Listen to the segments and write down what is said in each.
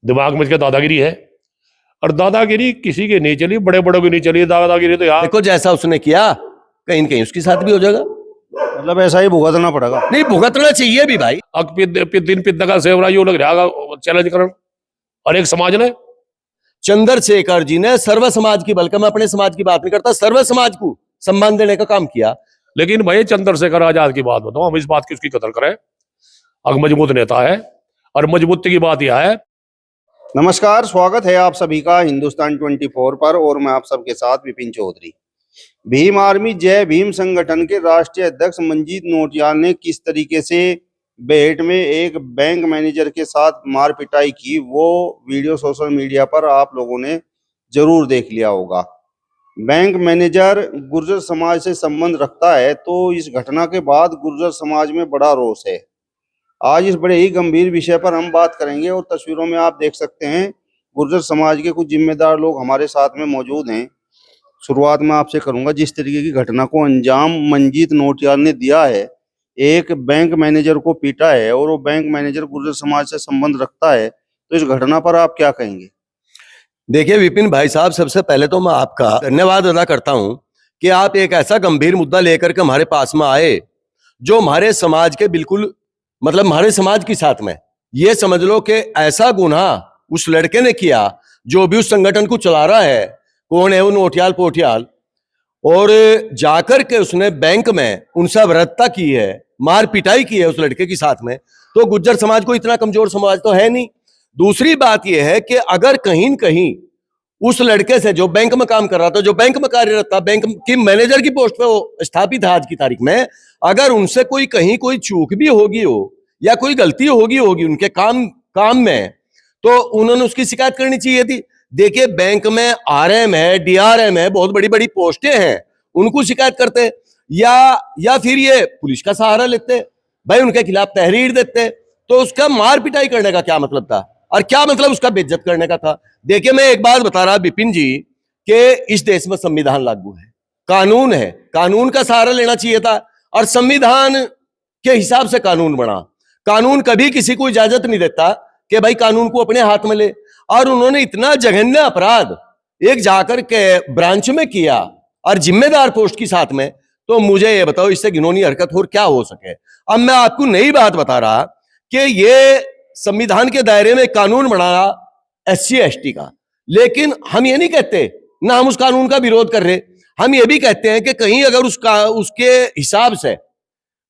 दिमाग में इसके दादागिरी है, और दादागिरी किसी की नहीं चली, बड़े बड़ों की नहीं चली दादागिरी। तो यार देखो जैसा उसने किया कहीं न कहीं उसके साथ भी हो जाएगा। मतलब ऐसा ही भुगतना पड़ेगा। नहीं भुगतना चाहिए भी भाई। अग दिन पिद्दा का सेवरा यो लग रहा चैलेंज करना, और एक समाज ने चंद्रशेखर जी ने सर्व समाज की, बल्कि मैं अपने समाज की बात नहीं करता, सर्व समाज को सम्मान देने का काम किया। लेकिन भाई चंद्रशेखर आजाद की बात बताओ, हम इस बात की उसकी कदर करें, अग मजबूत नेता है, और मजबूती की बात यह है। नमस्कार, स्वागत है आप सभी का हिंदुस्तान 24 पर, और मैं आप सबके साथ विपिन चौधरी। भीम आर्मी जय भीम संगठन के राष्ट्रीय अध्यक्ष मंजीत नोटियाल ने किस तरीके से बेहट में एक बैंक मैनेजर के साथ मार पिटाई की, वो वीडियो सोशल मीडिया पर आप लोगों ने जरूर देख लिया होगा। बैंक मैनेजर गुर्जर समाज से संबंध रखता है, तो इस घटना के बाद गुर्जर समाज में बड़ा रोष है। आज इस बड़े ही गंभीर विषय पर हम बात करेंगे, और तस्वीरों में आप देख सकते हैं गुर्जर समाज के कुछ जिम्मेदार लोग हमारे साथ में मौजूद हैं। शुरुआत में आपसे करूंगा, जिस तरीके की घटना को अंजाम मंजीत नोटियाल ने दिया है, एक बैंक मैनेजर को पीटा है, और वो बैंक मैनेजर गुर्जर समाज से संबंध रखता है, तो इस घटना पर आप क्या कहेंगे? देखिए विपिन भाई साहब, सबसे पहले तो मैं आपका धन्यवाद अदा करता हूं कि आप एक ऐसा गंभीर मुद्दा लेकर के हमारे पास में आए जो हमारे समाज के बिल्कुल मतलब हमारे समाज के साथ में, ये समझ लो कि ऐसा गुनाह उस लड़के ने किया जो भी उस संगठन को चला रहा है, कौन है वो नोटियाल पोटियाल, और जाकर के उसने बैंक में उनसे अवरत्ता की है, मार पिटाई की है उस लड़के के साथ में। तो गुज्जर समाज को इतना कमजोर समाज तो है नहीं। दूसरी बात यह है कि अगर कहीं न कहीं उस लड़के से जो बैंक में काम कर रहा था, जो बैंक में कार्यरत था, बैंक की मैनेजर की पोस्ट पे वो स्थापित है आज की तारीख में, अगर उनसे कोई कहीं कोई चूक भी होगी हो या कोई गलती होगी उनके काम में, तो उन्होंने उसकी शिकायत करनी चाहिए थी। देखिए बैंक में आरएम है, डीआरएम है, बहुत बड़ी बड़ी पोस्टें हैं, उनको शिकायत करते या फिर ये पुलिस का सहारा लेते भाई, उनके खिलाफ तहरीर देते। तो उसका मार पिटाई करने का क्या मतलब था, और क्या मतलब उसका बेइज्जत करने का था? देखिए मैं एक बात बता रहा विपिन जी कि इस देश में संविधान लागू है, कानून है, कानून का सहारा लेना चाहिए था, और संविधान के हिसाब से कानून बना। कानून कभी किसी को इजाजत नहीं देता कि भाई कानून को अपने हाथ में ले, और उन्होंने इतना जघन्य अपराध एक जाकर के ब्रांच में किया और जिम्मेदार पोस्ट के साथ में, तो मुझे ये बताओ इससे घिनौनी हरकत और क्या हो सके। अब मैं आपको नई बात बता रहा कि ये संविधान के दायरे में कानून बना रहा SC ST का, लेकिन हम ये नहीं कहते ना हम उस कानून का विरोध कर रहे, हम ये भी कहते हैं कि कहीं अगर उसके हिसाब से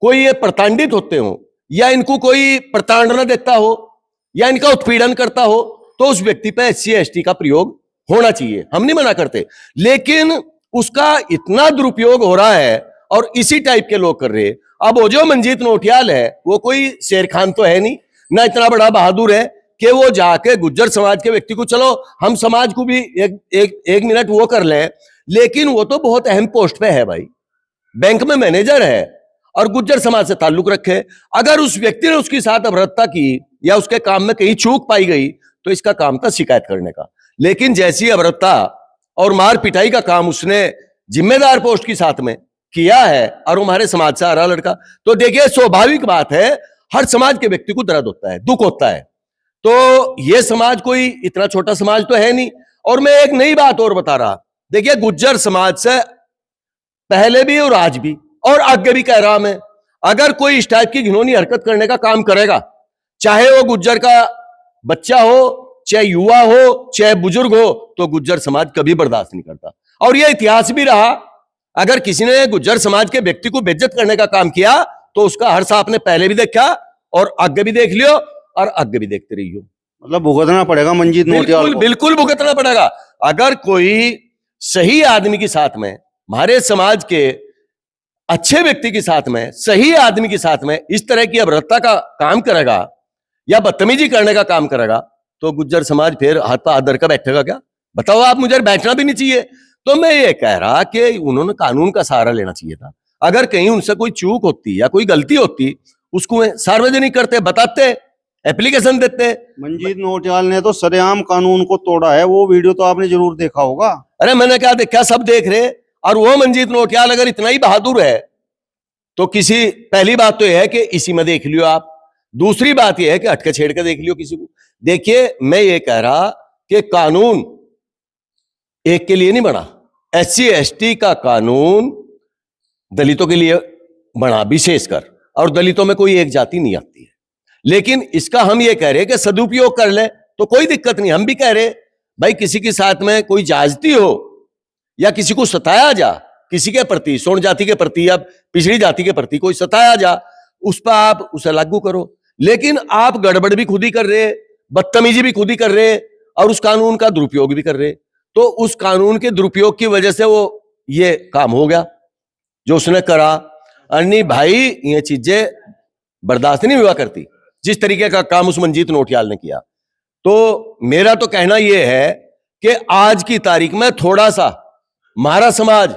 कोई ये प्रताड़ित होते हो, या इनको कोई प्रताड़ना देता हो, या इनका उत्पीड़न करता हो, तो उस व्यक्ति पे SC ST का प्रयोग होना चाहिए, हम नहीं मना करते। लेकिन उसका इतना दुरुपयोग हो रहा है और इसी टाइप के लोग कर रहे। अब वो जो मंजीत नोटियाल है वो कोई शेर खान तो है नहीं, ना इतना बड़ा बहादुर है कि वो जाके गुज्जर समाज के व्यक्ति को, चलो हम समाज को भी एक मिनट वो कर ले, लेकिन वो तो बहुत अहम पोस्ट पे है भाई, बैंक में मैनेजर है और गुज्जर समाज से ताल्लुक रखे। अगर उस व्यक्ति ने उसके साथ अभद्रता की या उसके काम में कहीं चूक पाई गई, तो इसका काम था शिकायत करने का। लेकिन जैसी अभद्रता और मार पिटाई का काम उसने जिम्मेदार पोस्ट के साथ में किया है, और हमारे समाज से आ रहा लड़का, तो देखिए स्वाभाविक बात है, हर समाज के व्यक्ति को दर्द होता है, दुख होता है। तो ये समाज कोई इतना छोटा समाज तो है नहीं। और मैं एक नई बात और बता रहा, देखिए गुज्जर समाज से पहले भी और आज भी और आगे भी कह रहा मैं, अगर कोई इस टाइप की घिनौनी हरकत करने का काम करेगा, चाहे वो गुज्जर का बच्चा हो, चाहे युवा हो, चाहे बुजुर्ग हो, तो गुज्जर समाज कभी बर्दाश्त नहीं करता। और यह इतिहास भी रहा, अगर किसी ने गुज्जर समाज के व्यक्ति को बेइज्जत करने का काम किया, तो उसका हर्ष आपने पहले भी देखा और आगे भी देख लियो और आगे भी देखते रहियो। मतलब भुगतना पड़ेगा मंजीत नोटियाल को। बिल्कुल भुगतना पड़ेगा। अगर कोई सही आदमी के साथ में, हमारे समाज के अच्छे व्यक्ति के साथ में, सही आदमी के साथ में इस तरह की अभद्रता का काम करेगा या बदतमीजी करने का काम करेगा, तो गुज्जर समाज फिर हाथ पर हाथ धर कर बैठेगा क्या? बताओ आप, मुझे बैठना भी नहीं चाहिए। तो मैं ये कह रहा कि उन्होंने कानून का सहारा लेना चाहिए था। अगर कहीं उनसे कोई चूक होती या कोई गलती होती, उसको सार्वजनिक करते, बताते, एप्लीकेशन देते। मंजीत नोटियाल ने तो सरेआम कानून को तोड़ा है, वो वीडियो तो आपने जरूर देखा होगा। अरे मैंने क्या देखा, सब देख रहे। और वो मंजीत नोटियाल अगर इतना ही बहादुर है, तो पहली बात तो यह है कि इसी में देख लियो आप, दूसरी बात यह है कि हटके छेड़ के देख लियो किसी को। देखिए, मैं ये कह रहा कि कानून एक के लिए नहीं बना, SC ST का कानून दलितों के लिए बना विशेषकर, और दलितों में कोई एक जाति नहीं आती है। लेकिन इसका हम ये कह रहे हैं कि सदुपयोग कर ले तो कोई दिक्कत नहीं। हम भी कह रहे भाई किसी के साथ में कोई ज्यादती हो या किसी को सताया जा, किसी के प्रति, स्वर्ण जाति के प्रति या पिछड़ी जाति के प्रति कोई सताया जा, उस पर आप उसे लागू करो। लेकिन आप गड़बड़ भी खुद ही कर रहे, बदतमीजी भी खुद ही कर रहे और उस कानून का दुरुपयोग भी कर रहे। तो उस कानून के दुरुपयोग की वजह से वो ये काम हो गया जो उसने करा। अन्य भाई ये चीजें बर्दाश्त नहीं हुआ करती, जिस तरीके का काम उस मंजीत नौटियाल ने किया। तो मेरा तो कहना यह है कि आज की तारीख में थोड़ा सा हमारा समाज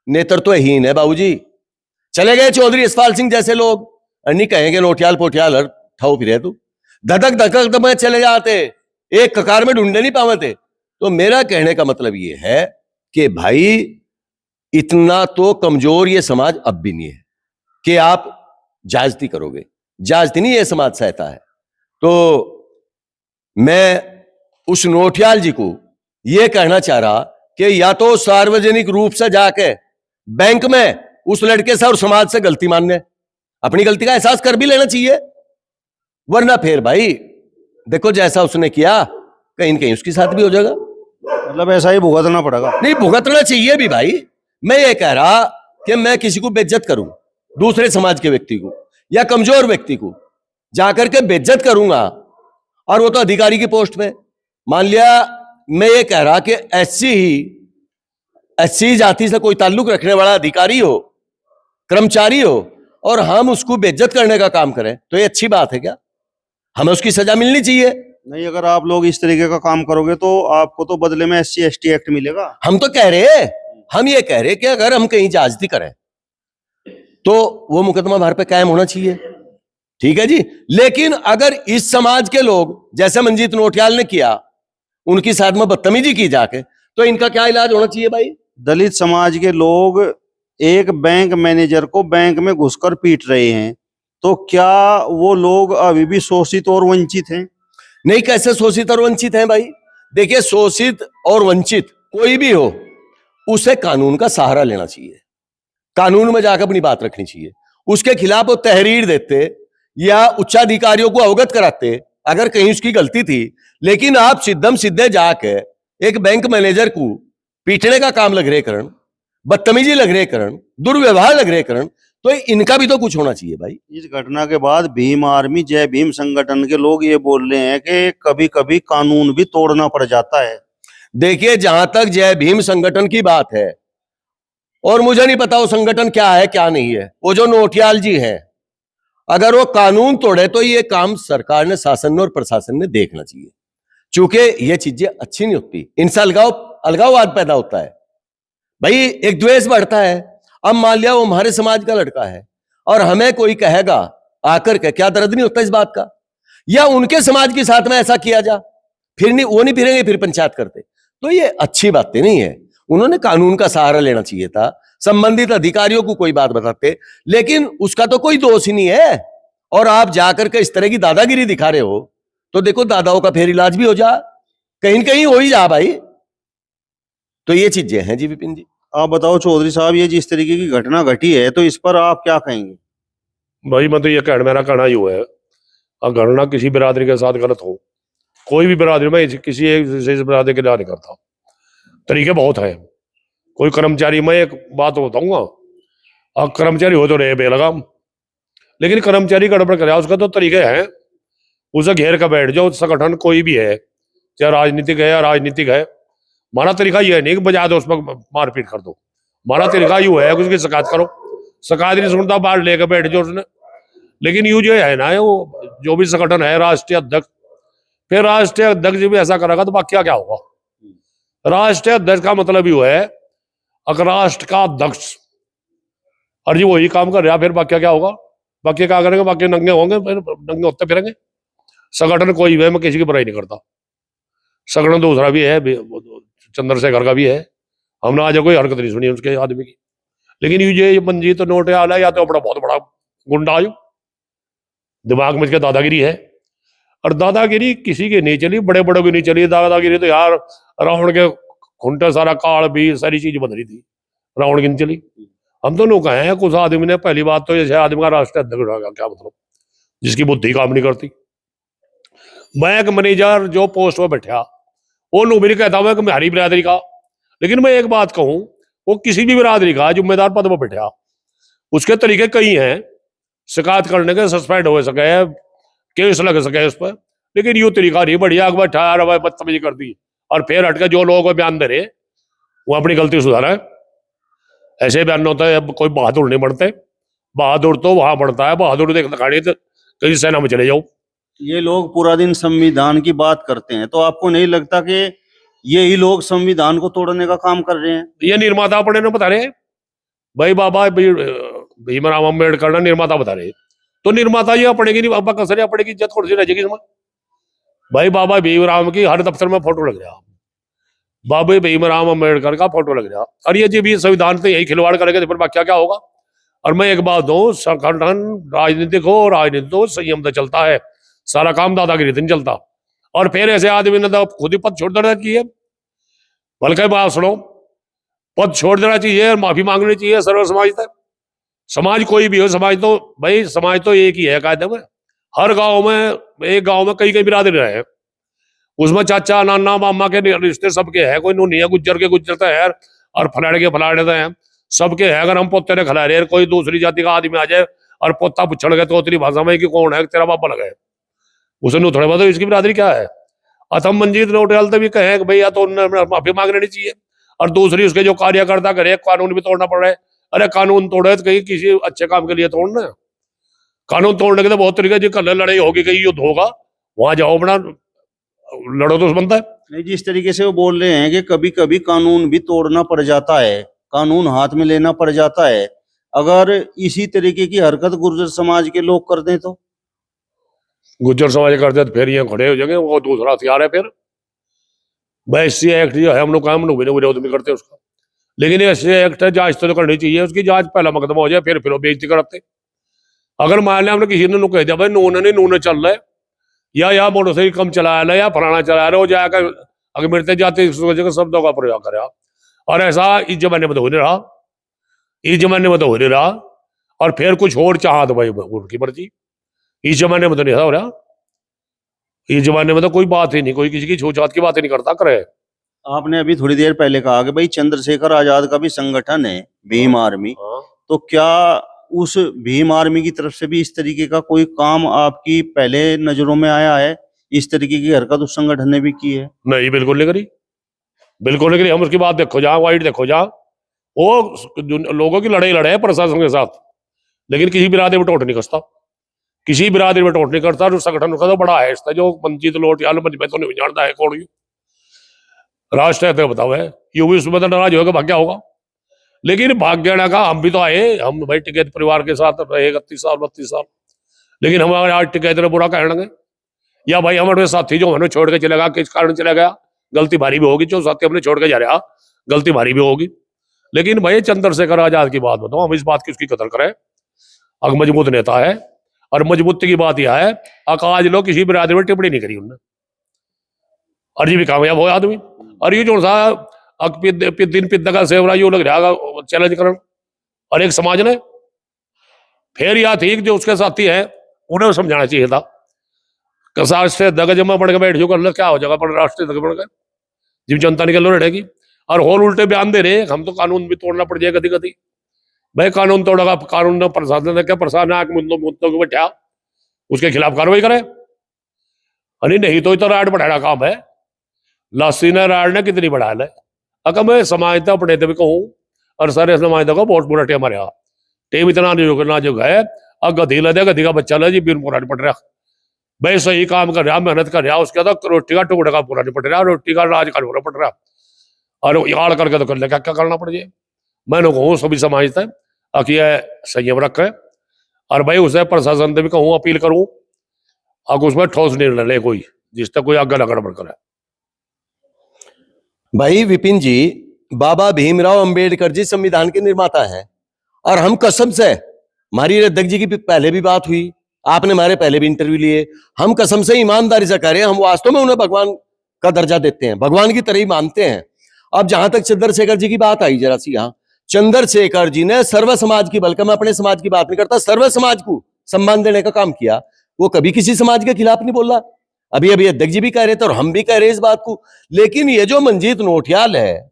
नेतृत्वहीन है बाबूजी। चले गए चौधरी यशपाल सिंह जैसे लोग, अन्य कहेंगे नौटियाल पोटियाल हर ठाव फिरे तू, धधक धकक में चले जाते, एक ककार में ढूंढे नहीं पावते। तो मेरा कहने का मतलब यह है कि भाई इतना तो कमजोर ये समाज अब भी नहीं है कि आप जायजती करोगे। जायजती नहीं, ये समाज सहता है। तो मैं उस नौटियाल जी को यह कहना चाह रहा कि या तो सार्वजनिक रूप से जाके बैंक में उस लड़के से और समाज से गलती मानने, अपनी गलती का एहसास कर भी लेना चाहिए, वरना फिर भाई देखो जैसा उसने किया कहीं न कहीं उसके साथ भी हो जाएगा। मतलब ऐसा ही भुगतना पड़ेगा। नहीं, भुगतना चाहिए भी भाई। मैं ये कह रहा कि मैं किसी को बेइज्जत करूं, दूसरे समाज के व्यक्ति को या कमजोर व्यक्ति को जाकर के बेइज्जत करूंगा, और वो तो अधिकारी की पोस्ट पे, मान लिया मैं ये कह रहा कि SC जाति से कोई ताल्लुक रखने वाला अधिकारी हो, कर्मचारी हो, और हम उसको बेइज्जत करने का काम करें, तो ये अच्छी बात है क्या? हमें उसकी सजा मिलनी चाहिए। नहीं, अगर आप लोग इस तरीके का काम करोगे तो आपको तो बदले में SC ST एक्ट मिलेगा। हम तो कह रहे, हम ये कह रहे कि अगर हम कहीं जायजती करें तो वो मुकदमा भार पे कायम होना चाहिए, ठीक है जी। लेकिन अगर इस समाज के लोग जैसे मंजीत नौटियाल ने किया, उनकी साथ में बदतमीजी की जाके, तो इनका क्या इलाज होना चाहिए भाई? दलित समाज के लोग एक बैंक मैनेजर को बैंक में घुसकर पीट रहे हैं, तो क्या वो लोग अभी भी शोषित और वंचित हैं? नहीं, कैसे शोषित और वंचित हैं भाई? देखिए, शोषित और वंचित कोई भी हो, उसे कानून का सहारा लेना चाहिए, कानून में जाकर अपनी बात रखनी चाहिए, उसके खिलाफ वो तहरीर देते या उच्चाधिकारियों को अवगत कराते अगर कहीं उसकी गलती थी। लेकिन आप सिद्धम सिद्धे जाके एक बैंक मैनेजर को पीटने का काम लग रहे करण, बदतमीजी लग रहे करण, दुर्व्यवहार लग रहे करण, तो इनका भी तो कुछ होना चाहिए भाई। इस घटना के बाद भीम आर्मी जय भीम संगठन के लोग ये बोल रहे हैं कि कभी कभी कानून भी तोड़ना पड़ जाता है। देखिए, जहां तक जय भीम संगठन की बात है, और मुझे नहीं पता वो संगठन क्या है क्या नहीं है, वो जो नौटियाल जी है, अगर वो कानून तोड़े तो ये काम सरकार ने, शासन ने और प्रशासन ने देखना चाहिए, क्योंकि ये चीजें अच्छी नहीं होती। इनसे अलगाववाद पैदा होता है भाई, एक द्वेष बढ़ता है। अब मान लिया वो हमारे समाज का लड़का है और हमें कोई कहेगा आकर के, क्या दर्द नहीं होता इस बात का? या उनके समाज के साथ में ऐसा किया जा, फिर नहीं, वो नहीं फिरेंगे, फिर पंचायत करते, तो ये अच्छी बातें नहीं है। उन्होंने कानून का सहारा लेना चाहिए था, संबंधित अधिकारियों को कोई बात बताते, लेकिन उसका तो कोई दोष ही नहीं है। और आप जाकर के इस तरह की दादागिरी दिखा रहे हो, तो देखो दादाओं का फिर इलाज भी हो जा, कहीं न कहीं हो ही जा भाई। तो ये चीजें हैं जी विपिन जी। आप बताओ चौधरी साहब, ये जिस तरीके की घटना घटी है तो इस पर आप क्या कहेंगे? भाई मैं तो ये मेरा कहना ही हुआ है, अगर घटना किसी बिरादरी के साथ गलत हो, कोई भी बिरादरी में किसी एक विशेष बिरादरी के लिए नहीं करता, तरीके बहुत है। कोई कर्मचारी, मैं एक बात बताऊंगा, अब कर्मचारी हो तो रहे बेलगाम, लेकिन कर्मचारी गड़बड़ करे उसका तो तरीके हैं, उसे घेर कर बैठ जाओ। संगठन कोई भी है, चाहे राजनीतिक है या राजनीतिक है, हमारा तरीका यह नहीं कि बजा दो, उसमें मारपीट कर दो। हमारा तरीका यूं है कि उसकी शिकायत करो, शिकायत नहीं सुनता बाहर लेकर बैठ जाओ उसने। लेकिन यूं जो है ना, वो जो भी संगठन है, राष्ट्रीय अध्यक्ष, फिर राष्ट्रीय अध्यक्ष भी ऐसा करेगा तो बाकी क्या होगा? राष्ट्रीय अध्यक्ष का मतलब यूं है, अगर राष्ट्र का अध्यक्ष और जी वही काम कर रहा, फिर बाकी क्या होगा? बाकी क्या करेंगे? बाकी नंगे होंगे, फिर नंगे होते फिरेंगे। संगठन कोई भी है, मैं किसी की बुराई नहीं करता, संगठन दूसरा भी है, चंद्रशेखर का भी है, हमने आज कोई हरकत नहीं सुनी उसके आदमी की। लेकिन ये मंजीत नौटियाल है, या तो अपना बहुत बड़ा गुंडा आयु दिमाग में इसके दादागिरी है। और दादागिरी किसी की नहीं चली, बड़े बड़ों की नहीं चली दादागिरी। तो यार रावण के खुंटे सारा काल भी सारी चीज बन रही थी, रावण की नहीं चली। हम दोनों कहे हैं कुछ आदमी ने, पहली बात तो जैसे आदमी का राष्ट्रीय अध्यक्ष होगा, क्या मतलब, जिसकी बुद्धि काम नहीं करती। बैंक मैनेजर जो पोस्ट में बैठा वो नु भी नहीं कहता मैं कि मेरी बिरादरी का, लेकिन मैं एक बात कहूं, वो किसी भी बिरादरी का जिम्मेदार पद पर बैठा, उसके तरीके कई हैं शिकायत करने के, सस्पेंड हो सके, केस लग सके उस पर, लेकिन यूं तरीका नहीं बढ़िया बैठा यार बदतमीजी कर दी और फिर हटके जो लोगों को बयान दे रहे वो अपनी गलती सुधारा है। ऐसे बयान होता है। अब कोई बहादुर नहीं बनते, बहादुर तो वहां बनता है, बहादुर देख दिखानी तो कहीं सेना में चले जाओ। ये लोग पूरा दिन संविधान की बात करते हैं, तो आपको नहीं लगता कि यही लोग संविधान को तोड़ने का काम कर रहे हैं? ये निर्माता अपने ने बता रहे भाई, बाबा भीमराव अम्बेडकर ने निर्माता बता रहे, तो निर्माता ये पड़ेगी नहीं, बाबा कसरिया पड़ेगी, इज्जत थोड़ी सी रह जाएगी इसमें। भाई बाबा भीमराव की हर दफ्तर में फोटो लग रहा, बाबा भीमराव अम्बेडकर का फोटो लग रहा, और ये जी भी संविधान से यही खिलवाड़ करेंगे तो फिर क्या क्या होगा। और मैं एक बात दूं, संगठन राजनीतिक हो, राजनीतिक हो, संयम तो चलता है, सारा काम दादागिरी नहीं चलता। और फिर ऐसे आदमी ने तो खुद ही पद छोड़ देना चाहिए। बल्कि बात सुनो, पद छोड़ देना चाहिए, माफी मांगनी चाहिए सर्व समाज तक। समाज कोई भी हो, समाज तो भाई समाज तो एक ही है कायदे में। हर गांव में, एक गांव में कई कई बिरादरी रहे हैं, उसमें चाचा नाना मामा के रिश्ते सबके हैं, कोई नूनी है, गुज्जर के गुज्जर तो है और फलाने के फलाने तो हैं, सबके है। अगर हम पोते ने खिला रहे, कोई दूसरी जाति का आदमी आ जाए और पोता पुछड़ गए तो उतनी भाषा में कि कौन है, तेरा बापा लगे, उसे नहीं थोड़े बताओ इसकी बिरादरी क्या है। अथम मंजीत नौटियाल तो भी कहे कि भैया तो माफी मांग लेनी चाहिए, और दूसरी उसके जो कार्यकर्ता करे कानून भी तोड़ना पड़ रहा है। अरे कानून तोड़े तो कहीं किसी अच्छे काम के लिए तोड़ना है। कानून तोड़ने के तो बहुत तरीके, जो कल लड़ाई होगी, कहीं युद्ध होगा, वहां जाओ अपना लड़ो तो बनता है। नहीं, जिस तरीके से वो बोल रहे हैं कि कभी कभी कानून भी तोड़ना पड़ जाता है, कानून हाथ में लेना पड़ जाता है, अगर इसी तरीके की हरकत गुर्जर समाज के लोग कर दें तो? गुज्जर समाज करते तो फिर ये खड़े हो जाएंगे, वो दूसरा हथियार है। फिर भाई एससी एक्ट जो है हम लोग काम विरोध भी करते उसका, लेकिन एससी एक्ट है, जांच तो करनी चाहिए उसकी, जांच पहला मुकदमा हो जाए, फिर वो बेइज्जती करते। अगर मान लिया हमने किसी ने कह दिया भाई नूने चल रहे, या मोटरसाइकिल कम चला रहा है, या फलाना चला रहा, हो जाएगा अगर मिलते जाते शब्दों का प्रयोग कर रहा। और ऐसा इस जमाने में तो हो नहीं रहा, इस जमाने में तो हो नहीं रहा। और फिर कुछ और चाह तो भाई उनकी मर्जी, इस जमाने में तो नहीं हो रहा। इस जमाने में तो कोई बात ही नहीं, कोई किसी की छूछात की बात ही नहीं करता करे। आपने अभी थोड़ी देर पहले कहा कि भाई चंद्रशेखर आजाद का भी संगठन है भीम आर्मी, तो क्या उस भीम आर्मी की तरफ से भी इस तरीके का कोई काम आपकी पहले नजरों में आया है? इस तरीके की हरकत उस संगठन ने भी की है? नहीं, बिल्कुल नहीं करी, बिल्कुल नहीं करी। हम उसकी बात देखो जहाँ वाइट देखो जहाँ, वो लोगों की लड़ाई लड़े प्रशासन के साथ, लेकिन किसी बिरादरी में टोट नहीं कसता, किसी बिरादरी में टोट नहीं करता। जो संगठन उसका तो बड़ा है इसका, जो मंजीत लोटियाल मैं तो नहीं जानता है कौन, राष्ट्र है बताओ है, ये भी उसमें तो नाराज होगा, भाग्य होगा। लेकिन भाग्य का हम भी तो आए, हम भाई टिकैत परिवार के साथ रहे 31 साल 32 साल, लेकिन हमारे आज टिकैत ने बुरा कह लगे, या भाई हमारे साथी जो हमें छोड़ के चलेगा, किस कारण चला गया, गलती भारी भी होगी, जो साथी हमने छोड़ के जा रहा गलती भारी भी होगी। लेकिन भाई चंद्रशेखर आजाद की बात बताओ, हम इस बात की उसकी कदर करें, अगर मजबूत नेता है। और मजबूती की बात यह है, आज लोग किसी बिरादरी में टिप्पणी नहीं करी उन्होंने, और ये भी कामयाब हो आदमी। और ये जो सा दिन पिद्दा का सेवरा यू लग रहा चैलेंज करन, और एक समाज ने फिर या ठीक जो उसके साथी है उन्हें समझाना चाहिए था, राष्ट्रीय अध्यक्ष जमा पड़ के बैठ जो कर लो, क्या हो जाएगा पर राष्ट्रीय अध्यक्ष बढ़ गए, जिन जनता निकल लो रहेगी। और और उल्टे बयान दे रहे हम तो कानून भी तोड़ना पड़ जाएगा कभी कभी। भाई कानून तोड़ेगा, कानून प्रशासन ने क्या, प्रशासन आके मुद्दों को बैठा उसके खिलाफ कार्रवाई करे, अरे नहीं तो राड बढ़ाना काम है। लासी ने राड ने कितनी बढ़ा है, अगर मैं समाजता अपने भी कहूँ, और सारे समाजता को बहुत बुरा टेम रहा, टेम इतना नाजुक है। अब गधी लदे, गधी का बच्चा ले जी बिन पूरा नहीं पड़ रहा, भाई सही काम कर रहा, मेहनत कर रहा, उसके तो रोटी का टुकड़े का पूरा नहीं पड़ रहा, रोटी का राज का पूरा पड़ रहा, और यार करके तो कर ले, क्या क्या करना पड़ जाए। मैंने कहूँ सभी समाजता अकी संयम रखे, और भाई उसे प्रशासन से भी कहूँ, अपील करूँ, अगर उसमें ठोस निर्णय ले कोई, जिस तक कोई आगे लगड़ बढ़ है। भाई विपिन जी, बाबा भीमराव अंबेडकर जी संविधान के निर्माता हैं, और हम कसम से, हमारी अध्यक्ष जी की पहले भी बात हुई, आपने हमारे पहले भी इंटरव्यू लिए, हम कसम से ईमानदारी से कह रहे हैं, हम वास्तव में उन्हें भगवान का दर्जा देते हैं, भगवान की तरह ही मानते हैं। अब जहां तक चंद्रशेखर जी की बात आई जरा सी, यहाँ चंद्रशेखर जी ने सर्व समाज की, बल्कि मैं अपने समाज की बात नहीं करता, सर्व समाज को सम्मान देने का काम किया। वो कभी किसी समाज के खिलाफ नहीं बोला। अभी अभी अध्यक्ष जी भी कह रहे थे और हम भी कह रहे हैं इस बात को। लेकिन ये जो मंजीत नौटियाल है,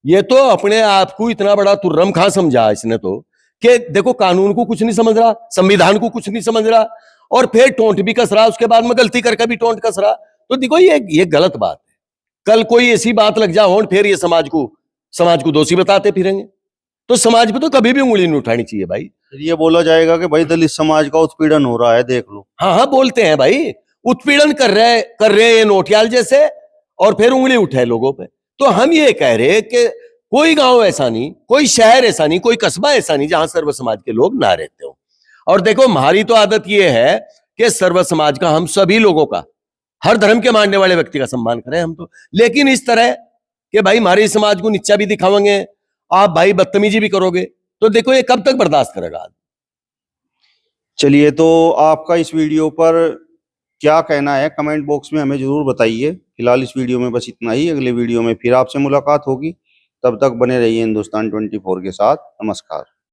ये तो अपने आप को इतना बड़ा तुर्रम खां समझा इसने तो, कि देखो कानून को कुछ नहीं समझ रहा, संविधान को कुछ नहीं समझ रहा, और फिर टोंट भी कस रहा, उसके बाद में गलती करके भी टोंट कस रहा। तो देखो ये गलत बात है। कल कोई ऐसी बात लग जाए फिर ये समाज को दोषी बताते फिरेंगे। तो समाज पे तो कभी भी उंगली नहीं उठानी चाहिए भाई। फिर ये बोला जाएगा कि भाई दलित समाज का उत्पीड़न हो रहा है, देख लो। हाँ हाँ, बोलते हैं भाई, उत्पीड़न कर रहे ये नौटियाल जैसे, और फिर उंगली उठे लोगों पे। तो हम ये कह रहे हैं कि कोई गांव ऐसा नहीं, कोई शहर ऐसा नहीं, कोई कस्बा ऐसा नहीं जहां सर्व समाज के लोग ना रहते हो। और देखो हमारी तो आदत ये है कि सर्व समाज का, हम सभी लोगों का, हर धर्म के मानने वाले व्यक्ति का सम्मान करें हम तो। लेकिन इस तरह कि भाई हमारे समाज को नीचा भी दिखावेंगे, आप भाई बदतमीजी भी करोगे, तो देखो ये कब तक बर्दाश्त करेगा। चलिए, तो आपका इस वीडियो पर क्या कहना है कमेंट बॉक्स में हमें जरूर बताइए। फिलहाल इस वीडियो में बस इतना ही। अगले वीडियो में फिर आपसे मुलाकात होगी। तब तक बने रहिए हिंदुस्तान 24 के साथ। नमस्कार।